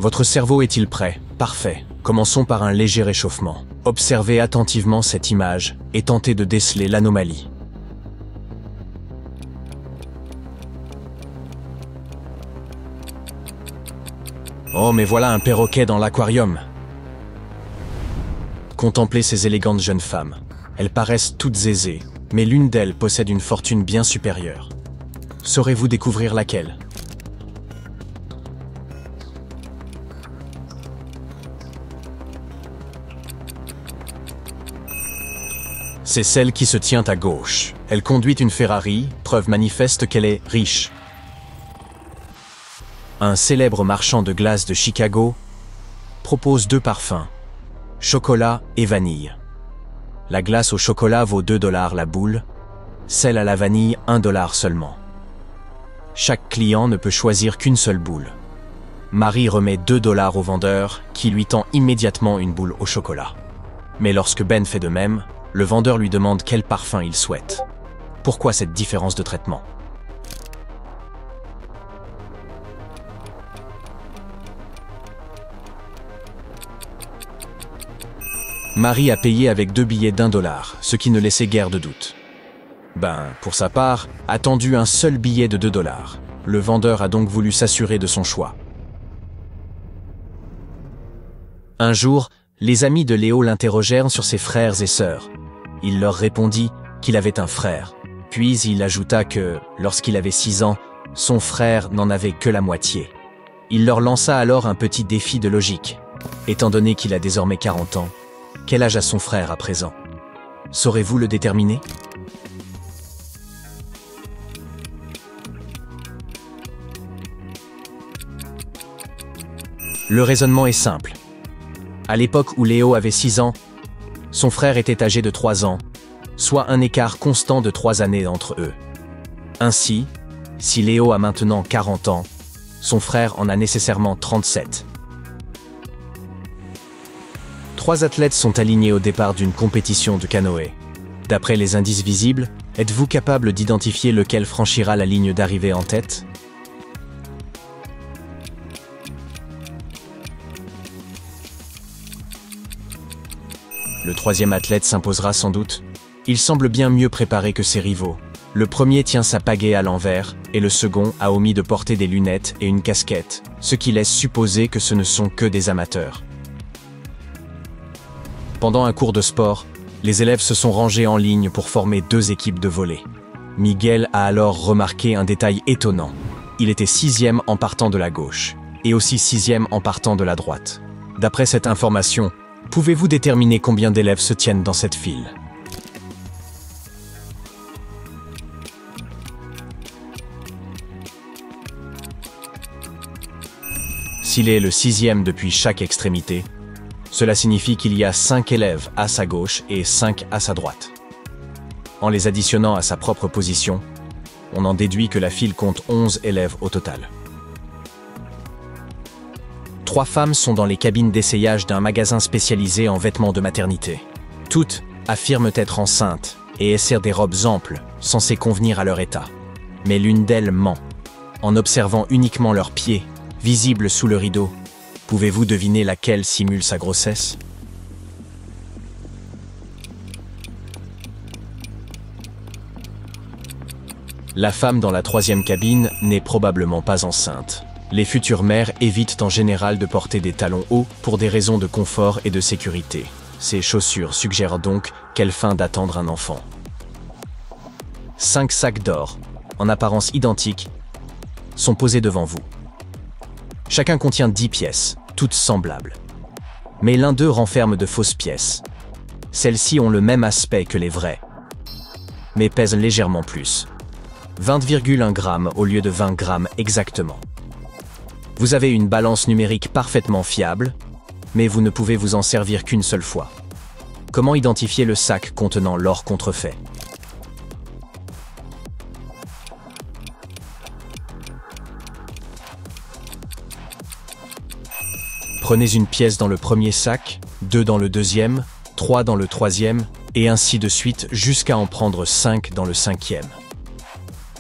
Votre cerveau est-il prêt? Parfait. Commençons par un léger réchauffement. Observez attentivement cette image et tentez de déceler l'anomalie. Oh, mais voilà un perroquet dans l'aquarium. Contemplez ces élégantes jeunes femmes. Elles paraissent toutes aisées, mais l'une d'elles possède une fortune bien supérieure. Saurez-vous découvrir laquelle? C'est celle qui se tient à gauche. Elle conduit une Ferrari, preuve manifeste qu'elle est riche. Un célèbre marchand de glace de Chicago propose 2 parfums, chocolat et vanille. La glace au chocolat vaut 2 $ la boule, celle à la vanille 1 $ seulement. Chaque client ne peut choisir qu'une seule boule. Marie remet 2 $ au vendeur qui lui tend immédiatement une boule au chocolat. Mais lorsque Ben fait de même, le vendeur lui demande quel parfum il souhaite. Pourquoi cette différence de traitement? Marie a payé avec 2 billets d'1 $, ce qui ne laissait guère de doute. Ben, pour sa part, a tendu un seul billet de 2 $. Le vendeur a donc voulu s'assurer de son choix. Un jour, les amis de Léo l'interrogèrent sur ses frères et sœurs. Il leur répondit qu'il avait un frère. Puis il ajouta que, lorsqu'il avait 6 ans, son frère n'en avait que la moitié. Il leur lança alors un petit défi de logique. Étant donné qu'il a désormais 40 ans, quel âge a son frère à présent? Saurez-vous le déterminer? Le raisonnement est simple. À l'époque où Léo avait 6 ans, son frère était âgé de 3 ans, soit un écart constant de 3 années entre eux. Ainsi, si Léo a maintenant 40 ans, son frère en a nécessairement 37. 3 athlètes sont alignés au départ d'une compétition de canoë. D'après les indices visibles, êtes-vous capable d'identifier lequel franchira la ligne d'arrivée en tête? Le 3e athlète s'imposera sans doute. Il semble bien mieux préparé que ses rivaux. Le premier tient sa pagaie à l'envers et le second a omis de porter des lunettes et une casquette, ce qui laisse supposer que ce ne sont que des amateurs. Pendant un cours de sport, les élèves se sont rangés en ligne pour former 2 équipes de volley. Miguel a alors remarqué un détail étonnant. Il était 6e en partant de la gauche, et aussi 6e en partant de la droite. D'après cette information, pouvez-vous déterminer combien d'élèves se tiennent dans cette file? S'il est le 6e depuis chaque extrémité, cela signifie qu'il y a 5 élèves à sa gauche et 5 à sa droite. En les additionnant à sa propre position, on en déduit que la file compte 11 élèves au total. 3 femmes sont dans les cabines d'essayage d'un magasin spécialisé en vêtements de maternité. Toutes affirment être enceintes et essaient des robes amples, censées convenir à leur état. Mais l'une d'elles ment. En observant uniquement leurs pieds, visibles sous le rideau, pouvez-vous deviner laquelle simule sa grossesse? La femme dans la 3e cabine n'est probablement pas enceinte. Les futures mères évitent en général de porter des talons hauts pour des raisons de confort et de sécurité. Ces chaussures suggèrent donc qu'elle feint d'attendre un enfant. 5 sacs d'or, en apparence identiques, sont posés devant vous. Chacun contient 10 pièces, toutes semblables. Mais l'un d'eux renferme de fausses pièces. Celles-ci ont le même aspect que les vraies, mais pèsent légèrement plus. 20,1 grammes au lieu de 20 grammes exactement. Vous avez une balance numérique parfaitement fiable, mais vous ne pouvez vous en servir qu'une seule fois. Comment identifier le sac contenant l'or contrefait? Prenez une pièce dans le premier sac, 2 dans le deuxième, 3 dans le troisième, et ainsi de suite jusqu'à en prendre 5 dans le 5e.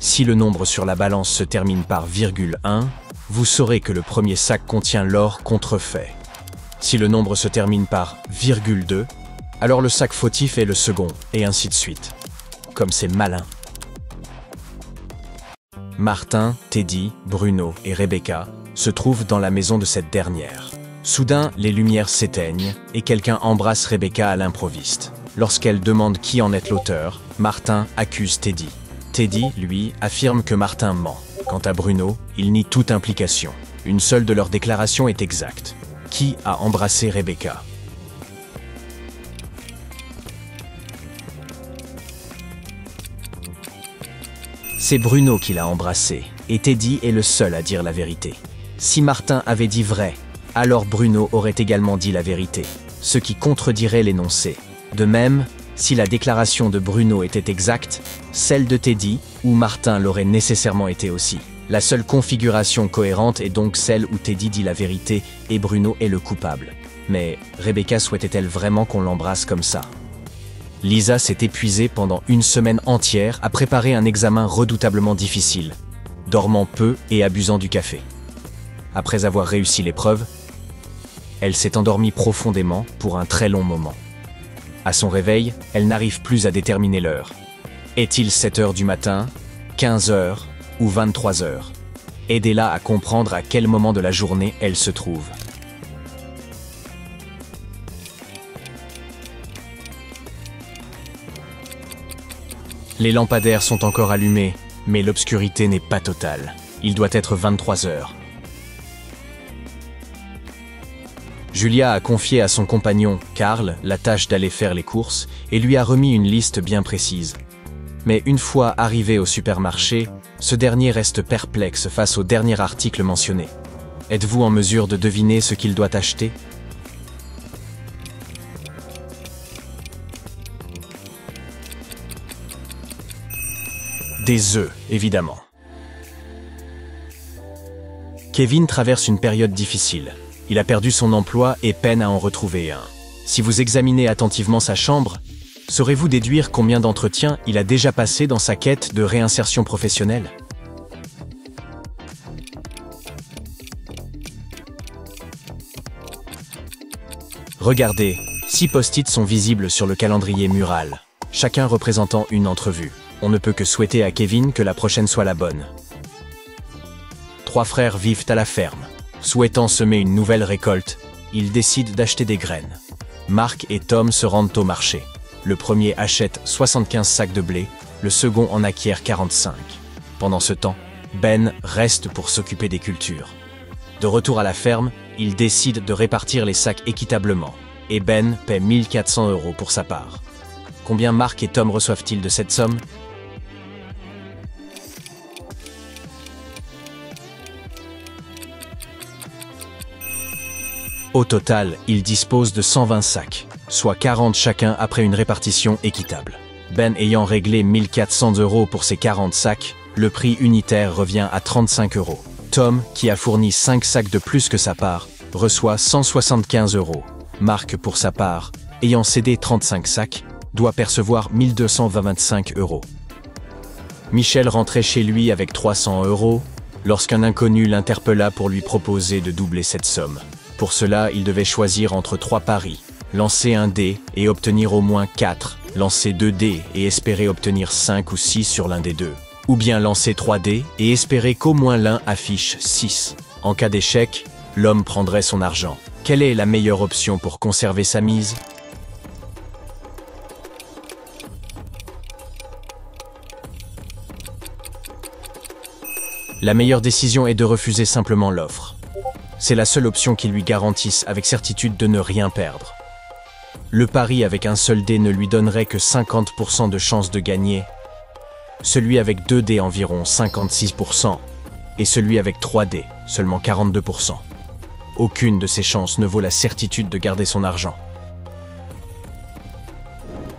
Si le nombre sur la balance se termine par virgule 1, vous saurez que le premier sac contient l'or contrefait. Si le nombre se termine par ,2, alors le sac fautif est le second, et ainsi de suite. Comme c'est malin. Martin, Teddy, Bruno et Rebecca se trouvent dans la maison de cette dernière. Soudain, les lumières s'éteignent et quelqu'un embrasse Rebecca à l'improviste. Lorsqu'elle demande qui en est l'auteur, Martin accuse Teddy. Teddy, lui, affirme que Martin ment. Quant à Bruno, il nie toute implication. Une seule de leurs déclarations est exacte. Qui a embrassé Rebecca? C'est Bruno qui l'a embrassée, et Teddy est le seul à dire la vérité. Si Martin avait dit vrai, alors Bruno aurait également dit la vérité, ce qui contredirait l'énoncé. De même, si la déclaration de Bruno était exacte, celle de Teddy ou Martin l'aurait nécessairement été aussi. La seule configuration cohérente est donc celle où Teddy dit la vérité et Bruno est le coupable. Mais Rebecca souhaitait-elle vraiment qu'on l'embrasse comme ça? Lisa s'est épuisée pendant une semaine entière à préparer un examen redoutablement difficile, dormant peu et abusant du café. Après avoir réussi l'épreuve, elle s'est endormie profondément pour un très long moment. À son réveil, elle n'arrive plus à déterminer l'heure. Est-il 7 heures du matin, 15 heures ou 23 heures? Aidez-la à comprendre à quel moment de la journée elle se trouve. Les lampadaires sont encore allumés, mais l'obscurité n'est pas totale. Il doit être 23 heures. Julia a confié à son compagnon, Karl, la tâche d'aller faire les courses et lui a remis une liste bien précise. Mais une fois arrivé au supermarché, ce dernier reste perplexe face au dernier article mentionné. Êtes-vous en mesure de deviner ce qu'il doit acheter? Des œufs, évidemment. Kevin traverse une période difficile. Il a perdu son emploi et peine à en retrouver un. Si vous examinez attentivement sa chambre, saurez-vous déduire combien d'entretiens il a déjà passé dans sa quête de réinsertion professionnelle? Regardez, 6 post-it sont visibles sur le calendrier mural, chacun représentant une entrevue. On ne peut que souhaiter à Kevin que la prochaine soit la bonne. 3 frères vivent à la ferme. Souhaitant semer une nouvelle récolte, ils décident d'acheter des graines. Mark et Tom se rendent au marché. Le premier achète 75 sacs de blé, le second en acquiert 45. Pendant ce temps, Ben reste pour s'occuper des cultures. De retour à la ferme, il décide de répartir les sacs équitablement, et Ben paie 1400 € pour sa part. Combien Mark et Tom reçoivent-ils de cette somme? Au total, ils disposent de 120 sacs, soit 40 chacun après une répartition équitable. Ben ayant réglé 1400 € pour ses 40 sacs, le prix unitaire revient à 35 €. Tom, qui a fourni 5 sacs de plus que sa part, reçoit 175 €. Mark, pour sa part, ayant cédé 35 sacs, doit percevoir 1225 €. Michel rentrait chez lui avec 300 € lorsqu'un inconnu l'interpella pour lui proposer de doubler cette somme. Pour cela, il devait choisir entre 3 paris, lancer un dé et obtenir au moins 4, lancer 2 dés et espérer obtenir 5 ou 6 sur l'un des deux, ou bien lancer 3 dés et espérer qu'au moins l'un affiche 6. En cas d'échec, l'homme prendrait son argent. Quelle est la meilleure option pour conserver sa mise? La meilleure décision est de refuser simplement l'offre. C'est la seule option qui lui garantisse avec certitude de ne rien perdre. Le pari avec un seul dé ne lui donnerait que 50% de chance de gagner, celui avec 2 dés environ 56%, et celui avec 3 dés seulement 42%. Aucune de ces chances ne vaut la certitude de garder son argent.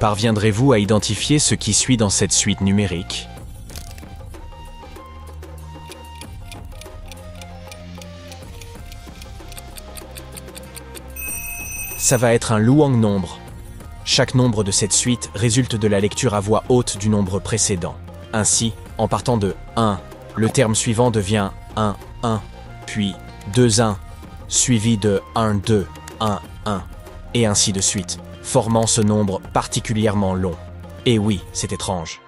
Parviendrez-vous à identifier ce qui suit dans cette suite numérique? Ça va être un Luang nombre. Chaque nombre de cette suite résulte de la lecture à voix haute du nombre précédent. Ainsi, en partant de 1, le terme suivant devient 1, 1. puis 2-1, suivi de 1-2, 1-1, et ainsi de suite, formant ce nombre particulièrement long. Et oui, c'est étrange.